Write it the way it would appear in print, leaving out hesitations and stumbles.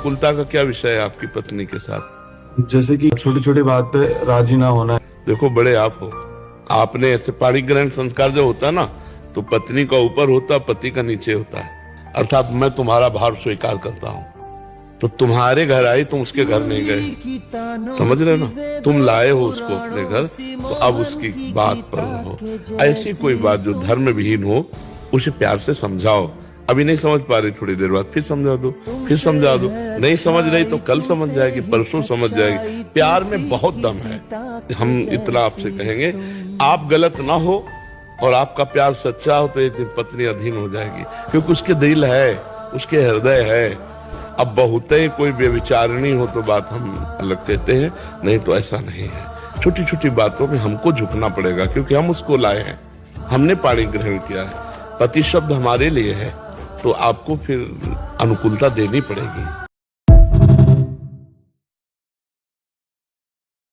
अनुकूलता का क्या विषय है आपकी पत्नी के साथ? जैसे कि छोटी छोटी बात पे राजी ना होना। देखो बड़े आप हो, आपने ऐसे पाणी ग्रहण संस्कार जो होता है ना, तो पत्नी का ऊपर होता, पति का नीचे होता है। अर्थात मैं तुम्हारा भार स्वीकार करता हूँ, तो तुम्हारे घर आई, तुम उसके घर नहीं गए, समझ रहे ना? तुम लाए हो उसको अपने घर, तो अब उसकी बात पर हो। ऐसी कोई बात जो धर्म विहीन हो, उसे प्यार से समझाओ। अभी नहीं समझ पा रही, थोड़ी देर बाद फिर समझा दो, फिर समझा दो। नहीं समझ रही तो कल समझ जाएगी, परसों समझ जाएगी। प्यार में बहुत दम है। हम इतना आपसे कहेंगे, आप गलत ना हो और आपका प्यार सच्चा हो, तो एक दिन पत्नी अधीन हो जाएगी, क्योंकि उसके दिल है, उसके हृदय है। अब बहुत ही कोई बेविचारणी हो तो बात हम अलग कहते हैं, नहीं तो ऐसा नहीं है। छोटी छोटी बातों में हमको झुकना पड़ेगा, क्योंकि हम उसको लाए हैं, हमने पाणी ग्रहण किया है। पति शब्द हमारे लिए है, तो आपको फिर अनुकूलता देनी पड़ेगी।